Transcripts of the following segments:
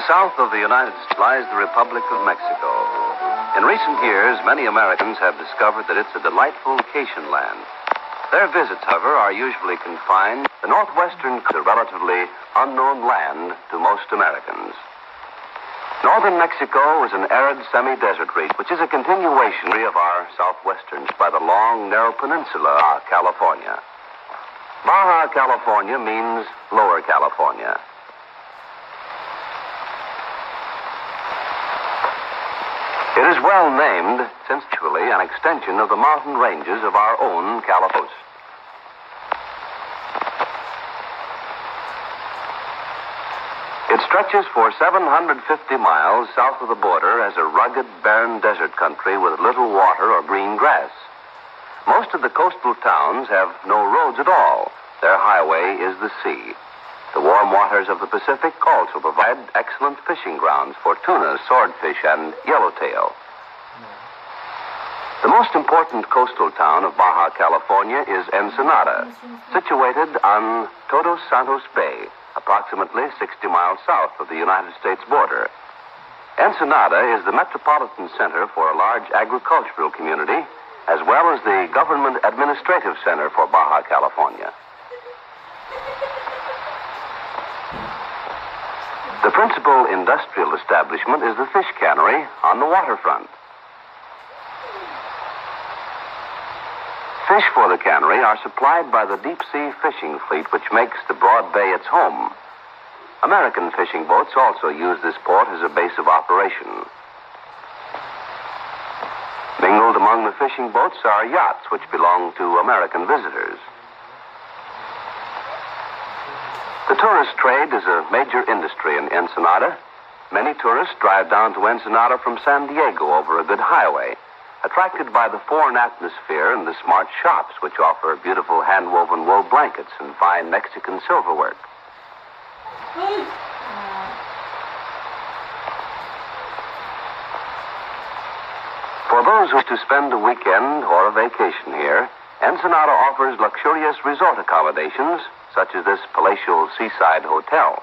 South of the United States lies the Republic of Mexico. In recent years, many Americans have discovered that it's a delightful vacation land. Their visits, however, are usually confined. The northwestern is a relatively unknown land to most Americans. Northern Mexico is an arid semi-desert region, which is a continuation of our southwestern by the long, narrow peninsula of California. Baja California means Lower California. It is well named, since actually an extension of the mountain ranges of our own California. It stretches for 750 miles south of the border as a rugged, barren desert country with little water or green grass. Most of the coastal towns have no roads at all. Their highway is the sea. The warm waters of the Pacific also provide excellent fishing grounds for tuna, swordfish, and yellowtail. The most important coastal town of Baja California is Ensenada, situated on Todos Santos Bay, approximately 60 miles south of the United States border. Ensenada is the metropolitan center for a large agricultural community, as well as the government administrative center for Baja California. The principal industrial establishment is the fish cannery on the waterfront. Fish for the cannery are supplied by the deep-sea fishing fleet, which makes the broad bay its home. American fishing boats also use this port as a base of operation. Mingled among the fishing boats are yachts, which belong to American visitors. The tourist trade is a major industry in Ensenada. Many tourists drive down to Ensenada from San Diego over a good highway, attracted by the foreign atmosphere and the smart shops which offer beautiful hand-woven wool blankets and fine Mexican silverwork. For those who wish to spend a weekend or a vacation here, Ensenada offers luxurious resort accommodations, such as this palatial seaside hotel.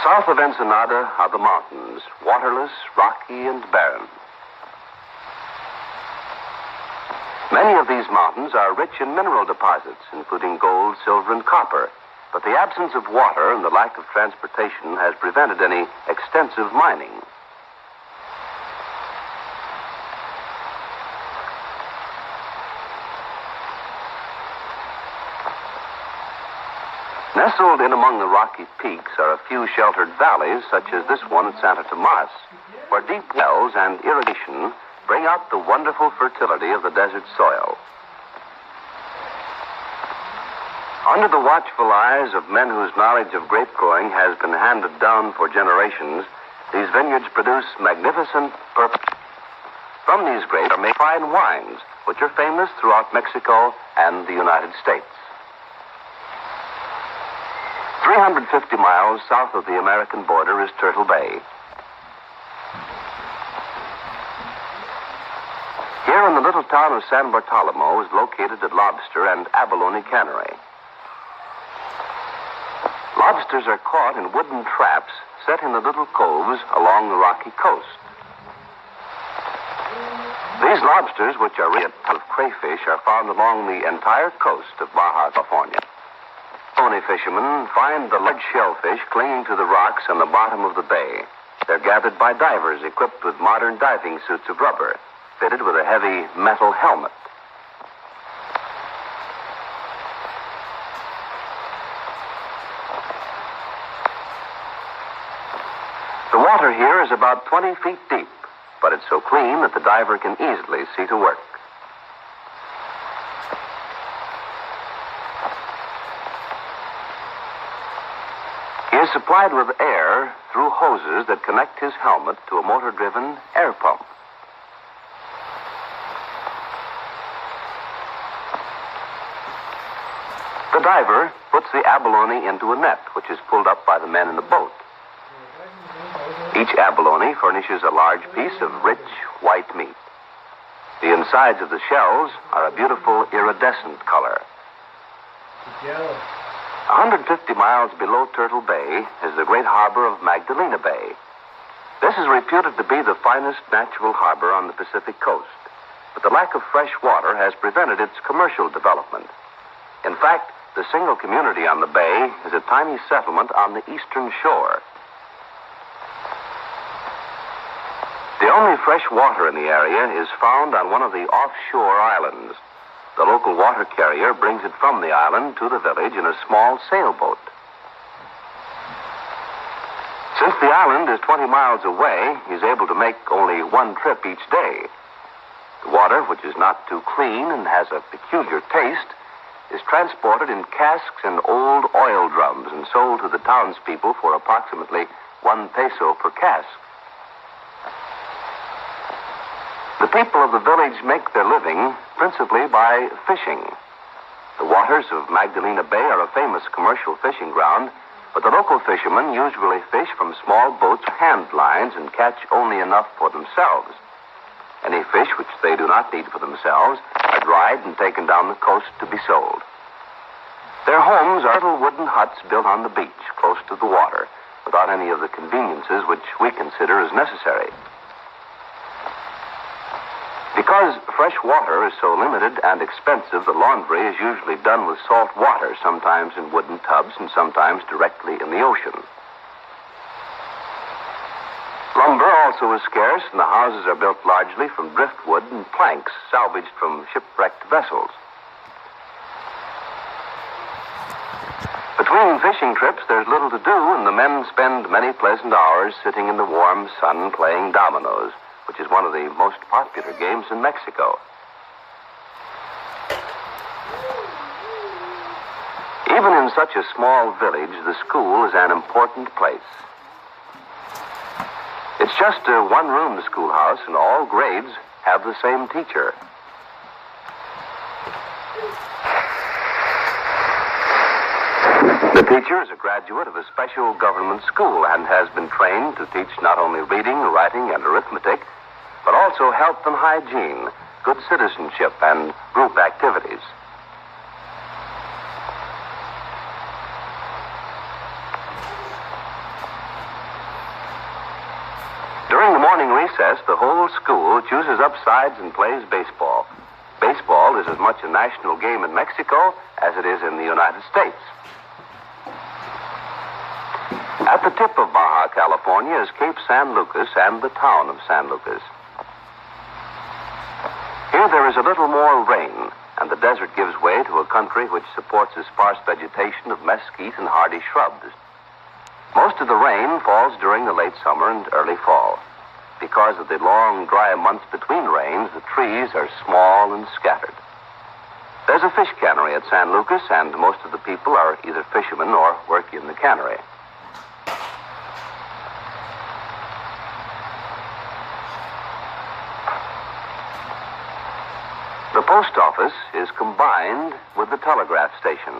South of Ensenada are the mountains, waterless, rocky, and barren. Many of these mountains are rich in mineral deposits, including gold, silver, and copper, but the absence of water and the lack of transportation has prevented any extensive mining. Nestled in among the rocky peaks are a few sheltered valleys, such as this one at Santa Tomas, where deep wells and irrigation bring out the wonderful fertility of the desert soil. Under the watchful eyes of men whose knowledge of grape growing has been handed down for generations, these vineyards produce magnificent purple. From these grapes are made fine wines, which are famous throughout Mexico and the United States. 350 miles south of the American border is Turtle Bay. Here in the little town of San Bartolomé is located a lobster and abalone cannery. Lobsters are caught in wooden traps set in the little coves along the rocky coast. These lobsters, which are really of crayfish, are found along the entire coast of Baja California. Abalone fishermen find the large shellfish clinging to the rocks on the bottom of the bay. They're gathered by divers equipped with modern diving suits of rubber, fitted with a heavy metal helmet. The water here is about 20 feet deep, but it's so clean that the diver can easily see to work. He is supplied with air through hoses that connect his helmet to a motor-driven air pump. The diver puts the abalone into a net, which is pulled up by the men in the boat. Each abalone furnishes a large piece of rich white meat. The insides of the shells are a beautiful iridescent color. 150 miles below Turtle Bay is the great harbor of Magdalena Bay. This is reputed to be the finest natural harbor on the Pacific coast, but the lack of fresh water has prevented its commercial development. In fact, the single community on the bay is a tiny settlement on the eastern shore. The only fresh water in the area is found on one of the offshore islands. The local water carrier brings it from the island to the village in a small sailboat. Since the island is 20 miles away, he's able to make only one trip each day. The water, which is not too clean and has a peculiar taste, is transported in casks and old oil drums and sold to the townspeople for approximately 1 peso per cask. The people of the village make their living principally by fishing. The waters of Magdalena Bay are a famous commercial fishing ground, but the local fishermen usually fish from small boats with hand lines and catch only enough for themselves. Any fish which they do not need for themselves are dried and taken down the coast to be sold. Their homes are little wooden huts built on the beach, close to the water, without any of the conveniences which we consider as necessary. Because fresh water is so limited and expensive, the laundry is usually done with salt water, sometimes in wooden tubs and sometimes directly in the ocean. Lumber also is scarce, and the houses are built largely from driftwood and planks salvaged from shipwrecked vessels. Between fishing trips, there's little to do, and the men spend many pleasant hours sitting in the warm sun playing dominoes, which is one of the most popular games in Mexico. Even in such a small village, the school is an important place. It's just a one-room schoolhouse, and all grades have the same teacher. The teacher is a graduate of a special government school and has been trained to teach not only reading, writing, and arithmetic, but also health and hygiene, good citizenship, and group activities. During the morning recess, the whole school chooses up sides and plays baseball. Baseball is as much a national game in Mexico as it is in the United States. At the tip of Baja California is Cape San Lucas and the town of San Lucas. Here there is a little more rain, and the desert gives way to a country which supports a sparse vegetation of mesquite and hardy shrubs. Most of the rain falls during the late summer and early fall. Because of the long, dry months between rains, the trees are small and scattered. There's a fish cannery at San Lucas, and most of the people are either fishermen or work in the cannery. The post office is combined with the telegraph station.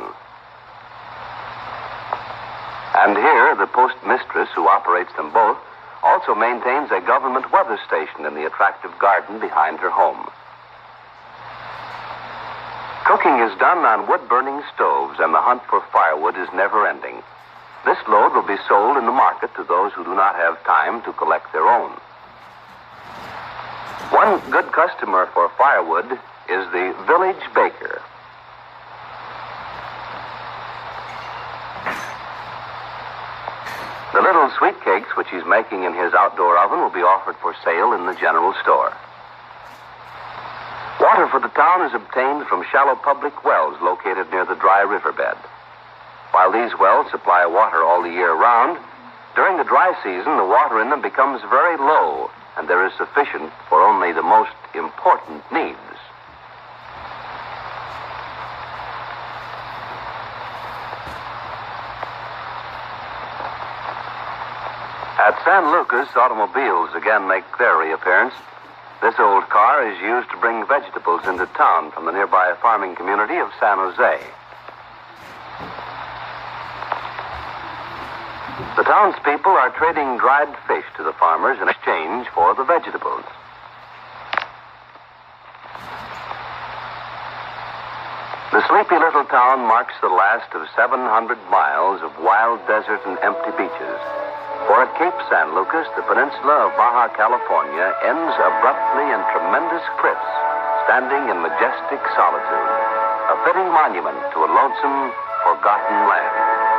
And here, the postmistress, who operates them both, also maintains a government weather station in the attractive garden behind her home. Cooking is done on wood-burning stoves, and the hunt for firewood is never-ending. This load will be sold in the market to those who do not have time to collect their own. One good customer for firewood is the village baker. The little sweet cakes which he's making in his outdoor oven will be offered for sale in the general store. Water for the town is obtained from shallow public wells located near the dry riverbed. While these wells supply water all the year round, during the dry season, the water in them becomes very low, and there is sufficient for only the most important needs. At San Lucas, automobiles again make their reappearance. This old car is used to bring vegetables into town from the nearby farming community of San Jose. The townspeople are trading dried fish to the farmers in exchange for the vegetables. The The sleepy little town marks the last of 700 miles of wild desert and empty beaches. For at Cape San Lucas, the peninsula of Baja California ends abruptly in tremendous cliffs, standing in majestic solitude, a fitting monument to a lonesome, forgotten land.